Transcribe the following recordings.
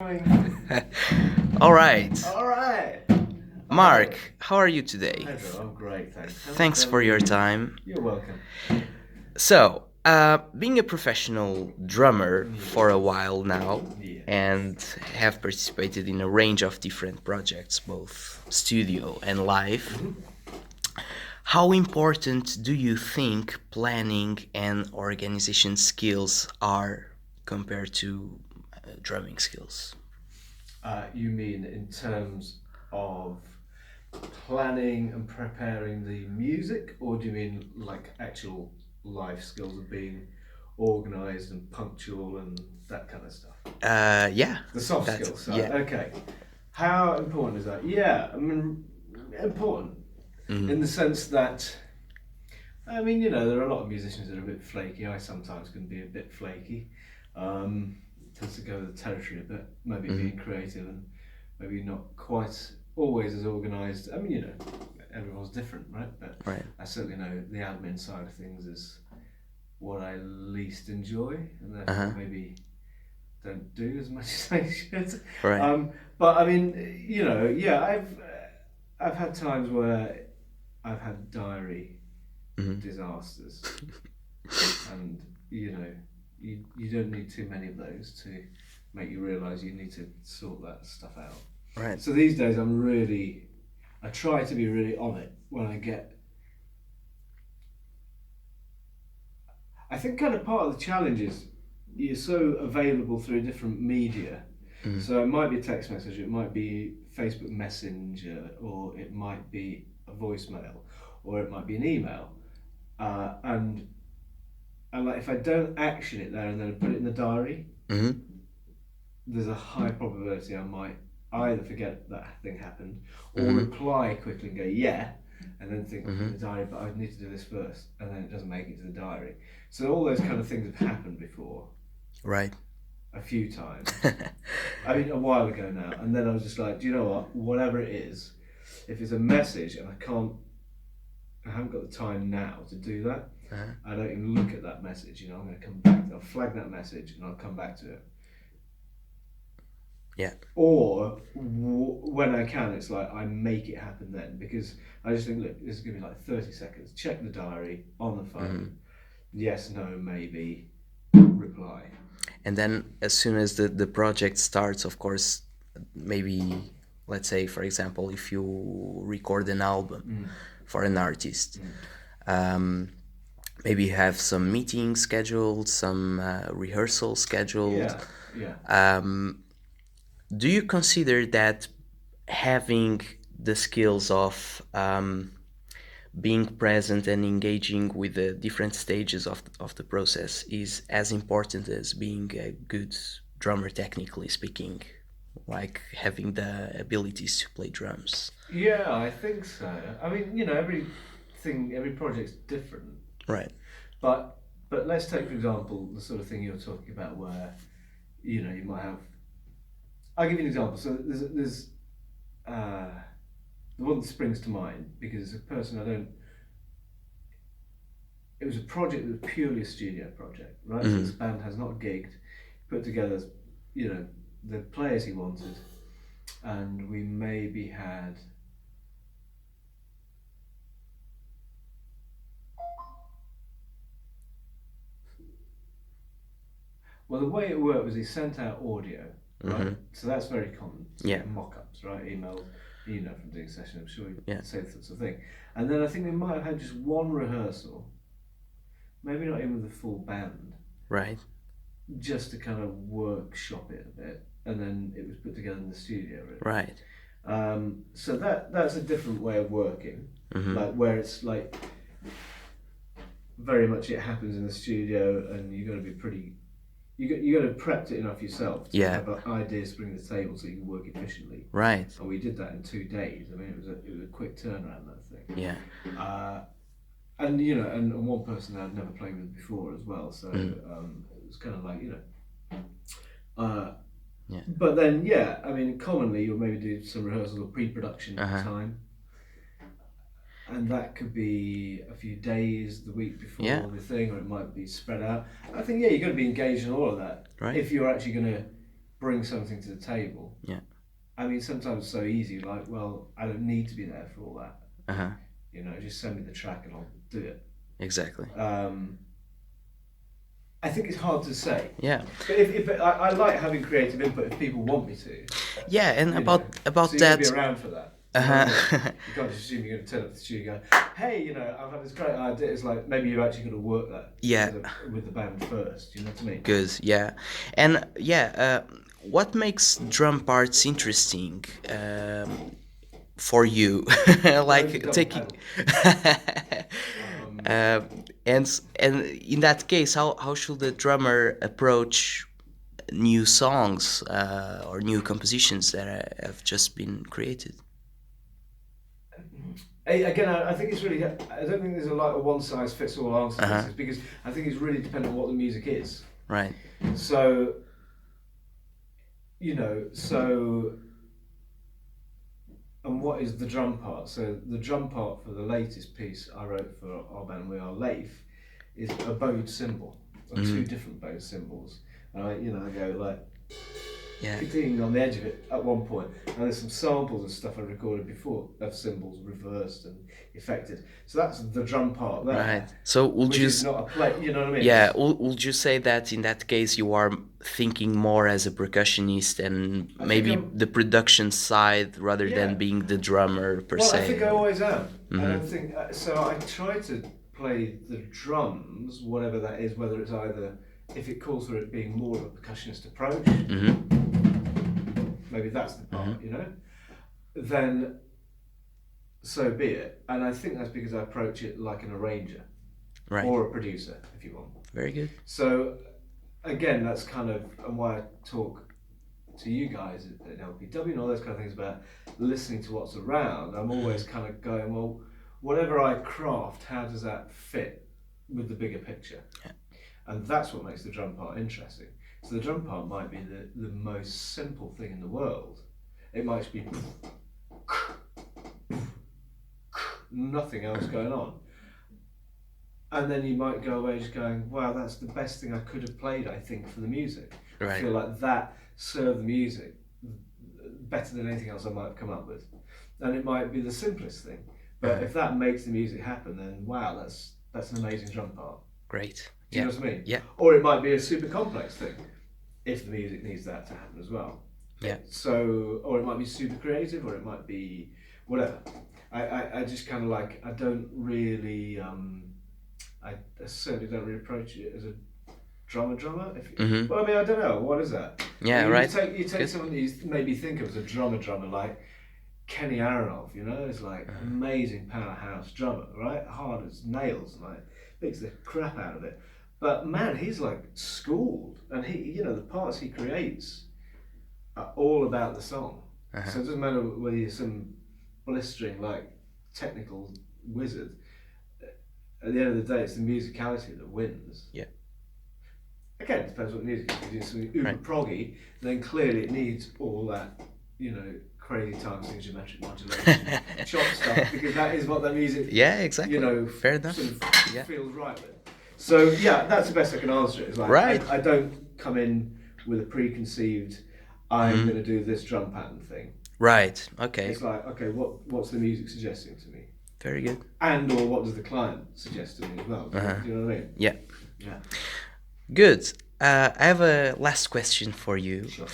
All right. All right. Mark, how are you today? Hi, Drew. I'm great, thanks. Thanks for your time. You're welcome. So, being a professional drummer for a while now Yes. and have participated in a range of different projects, both studio and live, how important do you think planning and organization skills are compared to drumming skills? You mean in terms of planning and preparing the music, or do you mean like actual life skills of being organized and punctual and that kind of stuff? Yeah. The soft That's skills side. yeah. Okay. How important is that? Yeah, I mean, important in the sense that, there are a lot of musicians that are a bit flaky. I sometimes can be a bit flaky. Tends to go with the territory a bit, maybe being creative and maybe not quite always as organised. Everyone's different, right? But Right. I certainly know the admin side of things is what I least enjoy, and therefore maybe don't do as much as I should. Right. But I mean, yeah, I've had times where I've had diary disasters, and you don't need too many of those to make you realise you need to sort that stuff out. Right. So these days I try to be really on it when I get. I think kind of part of the challenge is you're so available through different media. So it might be a text message, it might be Facebook Messenger, or it might be a voicemail, or it might be an email. And like if I don't action it there and then put it in the diary, there's a high probability I might either forget that thing happened or reply quickly and go yeah, and then think in the diary, but I need to do this first, and then it doesn't make it to the diary. So all those kind of things have happened before, Right. a few times. I mean, a while ago now, and then I was just like, do you know what? Whatever it is, if it's a message and I haven't got the time now to do that. I don't even look at that message. I'm going to come back. I'll flag that message and I'll come back to it. Yeah. Or when I can, it's like I make it happen then, because I just think, look, this is going to be like 30 seconds. Check the diary on the phone. Yes, no, maybe. Reply. And then as soon as the project starts, of course, maybe let's say, for example, if you record an album for an artist, maybe you have some meetings scheduled, some rehearsal scheduled. Yeah. Do you consider that having the skills of being present and engaging with the different stages of the process is as important as being a good drummer, technically speaking, like having the abilities to play drums? Yeah, I think so. I mean, every project's different. Right. But let's take, for example, the sort of thing you're talking about where, you might have. I'll give you an example. So there's the one that springs to mind because it's a person I don't. It was a project that was purely a studio project, right? So this band has not gigged, put together, the players he wanted, and we maybe had. Well, the way it worked was he sent out audio, right? So that's very common. So Yeah. Mock-ups, right? Emails, from doing sessions. I'm sure you Yeah. say that sort of thing. And then I think they might have had just one rehearsal, maybe not even with the full band, Right. just to kind of workshop it a bit, and then it was put together in the studio. Really. Right. So that's a different way of working, like where it's like very much it happens in the studio, and you got to be pretty. You got to prepped it enough yourself to have ideas to bring to the table so you can work efficiently. Right. And we did that in 2 days. I mean, it was a quick turnaround, that thing. Yeah. And and one person I'd never played with before as well, so it was kind of like Yeah. But then I mean, commonly you'll maybe do some rehearsal or pre-production time. And that could be a few days, the week before the thing, or it might be spread out. I think, you got to be engaged in all of that. Right. If you're actually going to bring something to the table. Yeah. I mean, sometimes it's so easy, like, well, I don't need to be there for all that. Uh-huh. You know, just send me the track and I'll do it. Exactly. I think it's hard to say. Yeah. But if I like having creative input if people want me to, Yeah, and you know. about So you got to be that. around for that. Do you know what I Uh-huh. mean? You can't just assume you're going to turn up to the studio and go, hey, you know, I've had this great idea. It's like maybe you're actually going to work that Yeah. with the band first. You know what I mean? Good. Yeah. And yeah, what makes drum parts interesting for you? Well, it's a Like double taking. pedal. uh, and in that case, how should the drummer approach new songs or new compositions that have just been created? Again, I think it's really. I don't think there's a like a one size fits all answer to Uh-huh. this because I think it's really dependent on what the music is. Right. So, you know, and what is the drum part? So the drum part for the latest piece I wrote for our band We Are Leif is a bowed cymbal, or two different bowed cymbals. And I go like Yeah. ding on the edge of it at one point, and there's some samples of stuff I recorded before of cymbals reversed and affected. So that's the drum part there, Right. So would which you is not a play. You know what I mean? yeah, would you say that in that case you are thinking more as a percussionist and I think maybe I'm. the production side rather than Yeah. being the drummer per Well, I se? think I always am. I Mm-hmm. don't think so. I try to play the drums, whatever that is, whether it's either if it calls for it being more of a percussionist approach, Mm-hmm. maybe that's the part, Mm-hmm. you know, then so be it. And I think that's because I approach it like an arranger Right. or a producer, if you want. Very good. So again, that's kind of and why I talk to you guys at LPW and all those kind of things about listening to what's around. I'm always kind of going, well, whatever I craft, how does that fit with the bigger picture? Yeah. And that's what makes the drum part interesting. So the drum part might be the most simple thing in the world. It might just be nothing else going on. And then you might go away just going, wow, that's the best thing I could have played, I think, for the music. I Right. feel like that served the music better than anything else I might have come up with. And it might be the simplest thing. But if that makes the music happen, then wow, that's an amazing drum part. Great. Do you know what I mean? Yeah. Or it might be a super complex thing, if the music needs that to happen as well. Yeah. So, or it might be super creative, or it might be whatever. I just kind of like, I don't really, I certainly don't really approach it as a drummer. Mm-hmm. Well, I mean, I don't know. What is that? Yeah. I mean, Right. You take Good. someone you maybe think of as a drummer like Kenny Aronoff, you know, is like amazing powerhouse drummer, right? Hard as nails, like beats the crap out of it. But man, he's like schooled, and the parts he creates are all about the song. So it doesn't matter whether you're some blistering like technical wizard. At the end of the day, it's the musicality that wins. Yeah. Again, it depends what music is. If you're doing something uber Right. proggy, then clearly it needs all that, crazy time signature geometric modulation, chop stuff, because that is what that music, Yeah. Exactly. Fair enough. sort of Yeah. feels right with. So yeah, that's the best I can answer it. It's like Right. I don't come in with a preconceived, I'm going to do this drum pattern thing. Right. Okay. It's like, okay, what's the music suggesting to me, Very good. and or what does the client suggest to me as well? Do you know what I mean? Yeah. Yeah. Good. I have a last question for you. Sure.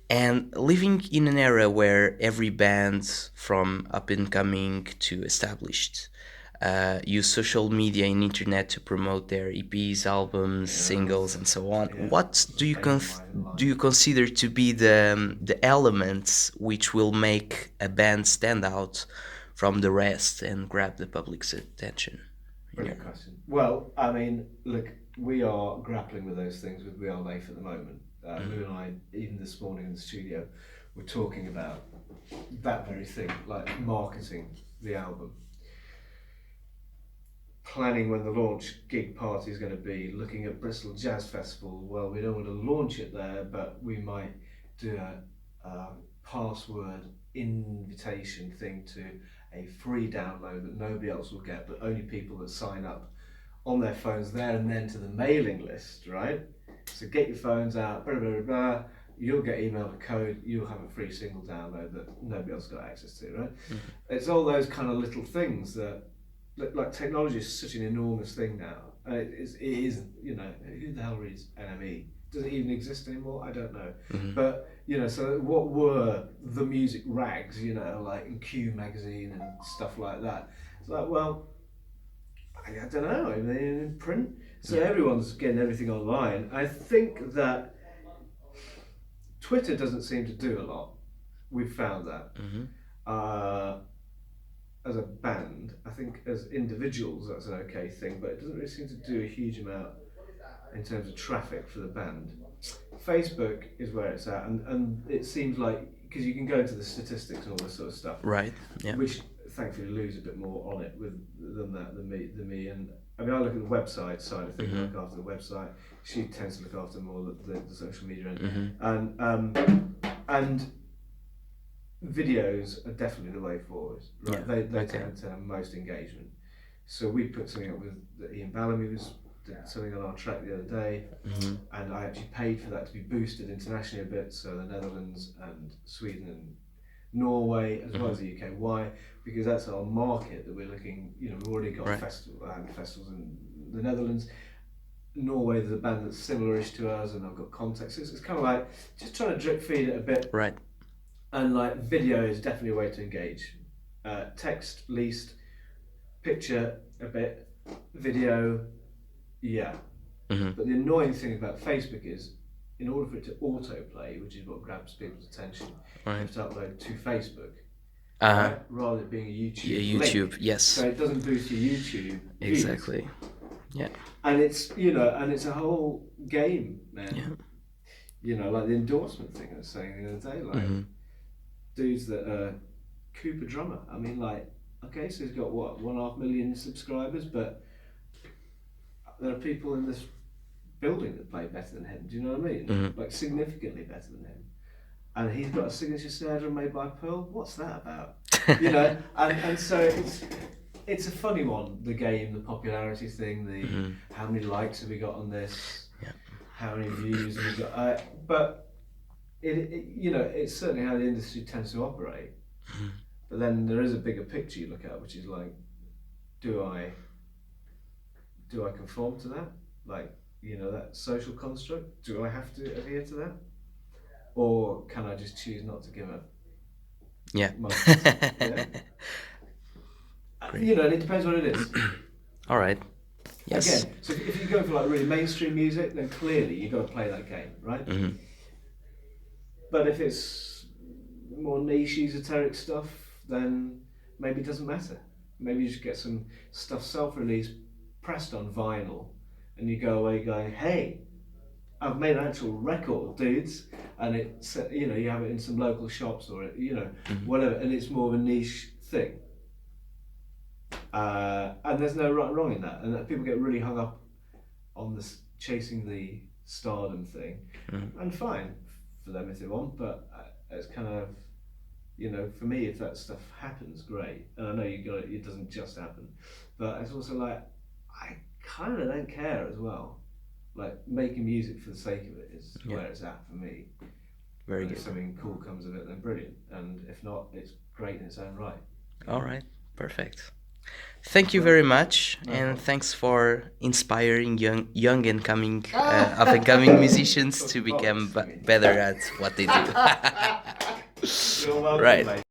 And living in an era where every band from up and coming to established use social media and internet to promote their EPs, albums, singles, and so on, what do you consider to be the elements which will make a band stand out from the rest and grab the public's attention? Brilliant question. Well, I mean, look, we are grappling with those things with We Are Life at the moment. Lou and I, even this morning in the studio, were talking about that very thing, like marketing the album, planning when the launch gig party is going to be, looking at Bristol Jazz Festival. Well, we don't want to launch it there, but we might do a password invitation thing to a free download that nobody else will get, but only people that sign up on their phones there and then to the mailing list, right? So get your phones out, blah, blah, blah, blah. you'll get emailed a code, you'll have a free single download that nobody else got access to, right? Mm-hmm. It's all those kind of little things that like technology is such an enormous thing now. It is, you know, who the hell reads NME? Does it even exist anymore? I don't know. Mm-hmm. But, you know, so what were the music rags, you know, like in Q magazine and stuff like that? It's like, well, I don't know, in print. So everyone's getting everything online. I think that Twitter doesn't seem to do a lot. We've found that. Mm-hmm. As a band, I think as individuals that's an okay thing, but it doesn't really seem to do a huge amount in terms of traffic for the band. Facebook is where it's at, and it seems like, because you can go into the statistics and all this sort of stuff, Right. Yeah. which thankfully lose a bit more on it than me. And I mean, I look at the website side of things. I look after the website. She tends to look after more the social media end, and videos are definitely the way forward. Right? Yeah. They tend to have most engagement. So we put something up with Ian Bellamy did something on our track the other day, and I actually paid for that to be boosted internationally a bit. So the Netherlands and Sweden and Norway as well as the UK. Why? Because that's our market that we're looking. You know, we've already got festivals in the Netherlands. Norway, there's a band that's similar-ish to us, and I've got contacts. It's kind of like just trying to drip feed it a bit. Right. And like video is definitely a way to engage. Text least, picture a bit, video, yeah. But the annoying thing about Facebook is, in order for it to autoplay, which is what grabs people's attention, you have to upload to Facebook, right? Rather than it being a YouTube link. Yes. So it doesn't boost your YouTube views. Exactly. Yeah. And it's, you know, and it's a whole game, man. Yeah. You know, like the endorsement thing I was saying the other day, like dudes that are Cooper drummer. I mean, like, okay, so he's got what, 1.5 million subscribers, but there are people in this building that play better than him. Do you know what I mean? Like significantly better than him. And he's got a signature snare drum made by Pearl. What's that about? You know, and so it's a funny one. The game, the popularity thing, the how many likes have we got on this? How many views have we got? But it you know, it's certainly how the industry tends to operate. But then there is a bigger picture you look at, which is like, do I conform to that? Like, you know, that social construct? Do I have to adhere to that? Or can I just choose not to give a you know, and it depends what it is. All right. Yes. Again, so if you go for like really mainstream music, then clearly you've got to play that game, right? But if it's more niche, esoteric stuff, then maybe it doesn't matter. Maybe you just get some stuff self-released, pressed on vinyl, and you go away going, hey, I've made an actual record, dudes, and it's, you know, you have it in some local shops or, you know, whatever, and it's more of a niche thing. And there's no right and wrong in that, and people get really hung up on this chasing the stardom thing, and fine for them if they want, but it's kind of, you know, for me, if that stuff happens, great. And I know it doesn't just happen, but it's also like, I kind of don't care as well. Like, making music for the sake of it is where it's at for me. Very and good. If something cool comes of it, then brilliant. And if not, it's great in its own right. All right. Perfect. Thank you very much, and thanks for inspiring young and coming up and coming musicians to become better at what they do. You're welcome, Right. mate.